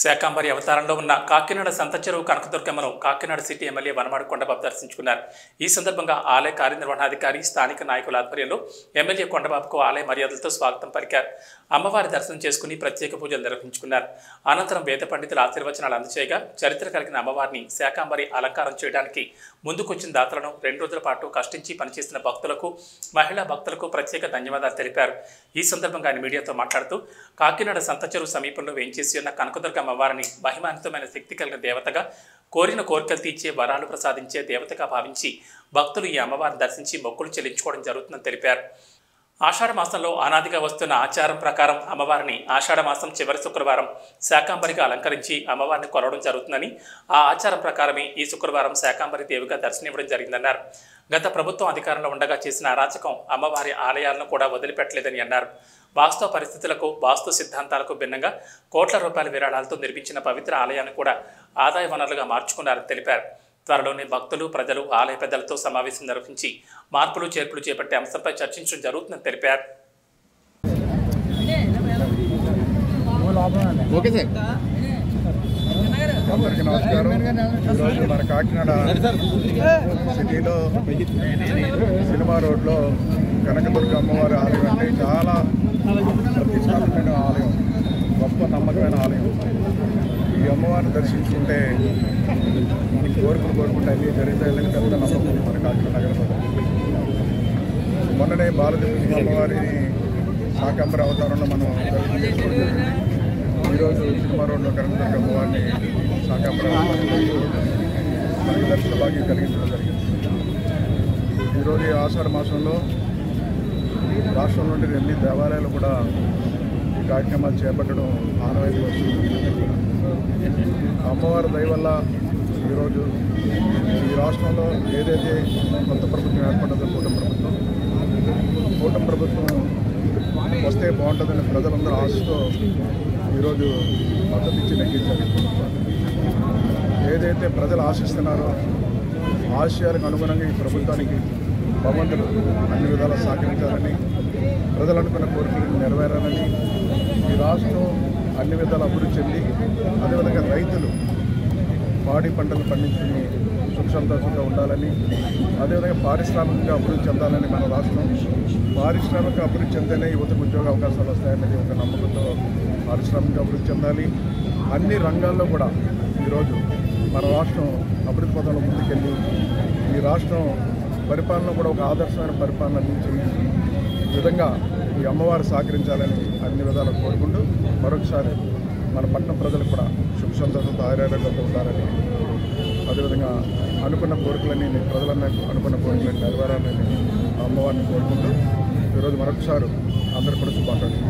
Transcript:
శాకంబరి అవతారంలో ఉన్న కాకినాడ సంత చెరువు కనకదుర్గమ్మను కాకినాడ సిటీ ఎమ్మెల్యే వనమాడి కొండబాబు దర్శించుకున్నారు. ఈ సందర్భంగా ఆలయ కార్యనిర్వహణాధికారి స్థానిక నాయకుల ఆధ్వర్యంలో ఎమ్మెల్యే కొండబాబుకు ఆలయ మర్యాదలతో స్వాగతం పలికారు. అమ్మవారి దర్శనం చేసుకుని ప్రత్యేక పూజలు నిర్వహించుకున్నారు. అనంతరం వేద పండితుల ఆశీర్వచనాలు అందచేయగా చరిత్ర కలిగిన అమ్మవారిని శాకంబరి అలంకారం చేయడానికి ముందుకొచ్చిన దాతలను 2 రోజుల పాటు కష్టించి పనిచేసిన భక్తులకు, మహిళా భక్తులకు ప్రత్యేక ధన్యవాదాలు తెలిపారు. ఈ సందర్భంగా ఆయన మీడియాతో మాట్లాడుతూ కాకినాడ సంత చెరువు సమీపంలో వేంచేసి ఉన్న కనకదుర్గ అమ్మవారిని మహిమాన్వితమైన శక్తి కలిగిన దేవతగా, కోరిన కోరికలు తీర్చే వరాలు ప్రసాదించే దేవతగా భావించి భక్తులు ఈ అమ్మవారిని దర్శించి మొక్కులు చెల్లించుకోవడం జరుగుతుందని తెలిపారు. ఆషాఢ మాసంలో అనాదిగా వస్తున్న ఆచారం ప్రకారం అమ్మవారిని ఆషాఢ మాసం చివరి శుక్రవారం శాకంబరిగా అలంకరించి అమ్మవారిని కొలవడం జరుగుతుందని, ఆ ఆచారం ప్రకారమే ఈ శుక్రవారం శాకంబరి దేవిగా దర్శనమివ్వడం జరిగిందన్నారు. గత ప్రభుత్వం అధికారంలో ఉండగా చేసిన అరాచకం అమ్మవారి ఆలయాలను కూడా వదిలిపెట్టలేదని అన్నారు. వాస్తవ పరిస్థితులకు, వాస్తు సిద్ధాంతాలకు భిన్నంగా కోట్ల రూపాయల విరాళాలతో నిర్మించిన పవిత్ర ఆలయాన్ని కూడా ఆదాయ వనరులుగా మార్చుకున్నారని తెలిపారు. త్వరలోనే భక్తులు, ప్రజలు ఆలయ పెద్దలతో సమావేశం నిర్వహించి మార్పులు చేర్పులు చేపట్టే అంశంపై చర్చించడం జరుగుతుందని తెలిపారు. అందరికీ నమస్కారం. ఈరోజు మన కాకినాడ సిటీలో సినిమా రోడ్లో కనకదుర్గ అమ్మవారి ఆలయం అంటే చాలా ప్రతిష్టాత్మకమైన ఆలయం, గొప్ప నమ్మకమైన ఆలయం. ఈ అమ్మవారిని దర్శించుకుంటే మనకి కోరుకుంటే అన్నీ జరుగుతాయని పెద్ద నమ్మకం మన కాకినాడ నగరంలో. మొన్ననే బాలదేవి అమ్మవారిని శాకంబరి అవతారంలో మనం దర్శించుకోవడం. ఈరోజు సినిమా రోడ్లో కనకదుర్గ అమ్మవారిని శాకంబరి మనకి దర్శన భాగ్యం కలిగించడం జరిగింది. ఈరోజు ఈ ఆషాఢ మాసంలో రాష్ట్రం నుండి 2 దేవాలయాలు కూడా ఈ కార్యక్రమాలు చేపట్టడం ఆనవాయితీ వస్తుంది. అమ్మవారి దయ వల్ల ఈరోజు ఈ రాష్ట్రంలో ఏదైతే కొత్త ప్రభుత్వం ఏర్పడ్డదో కూటమి ప్రభుత్వం వస్తే బాగుంటుందని ప్రజలందరూ ఆశతో ఈరోజు మద్దతు ఇచ్చి నెగ్గించారు. ఏదైతే ప్రజలు ఆశిస్తున్నారో ఆశయాలకు అనుగుణంగా ఈ ప్రభుత్వానికి భగవంతుడు అన్ని విధాలా సహకరించాలని, ప్రజలు అనుకున్న కోరికలను నెరవేరాలని, ఈ రాష్ట్రం అన్ని విధాలు అభివృద్ధి చెంది అదేవిధంగా రైతులు పాడి పంటలు పండించుకుని సుఖ సంతోషంగా ఉండాలని, అదేవిధంగా పారిశ్రామికంగా అభివృద్ధి చెందాలని, మన రాష్ట్రం పారిశ్రామిక అభివృద్ధి చెందితేనే యువతకు ఉద్యోగ అవకాశాలు వస్తాయనేది ఒక నమ్మకంతో పారిశ్రామిక అభివృద్ధి చెందాలి. అన్ని రంగాల్లో కూడా ఈరోజు మన రాష్ట్రం అభివృద్ధి పథంలో ముందుకెళ్ళి ఈ రాష్ట్రం పరిపాలన కూడా ఒక ఆదర్శమైన పరిపాలన అందించి విధంగా ఈ అమ్మవారు సహకరించాలని అన్ని విధాలు కోరుకుంటూ మరొకసారి మన పట్టణ ప్రజలకు కూడా సుఖ సంతోషంతో ఆరోగ్యంతో ఉండాలని, అదేవిధంగా అనుకున్న కోరికలని ప్రజలన్నా అనుకున్న కోరికలను నెరవేరాలని అమ్మవారిని కోరుకుంటూ ఈరోజు మరొకసారి అందరూ కూడా శుభాకాంక్షలు.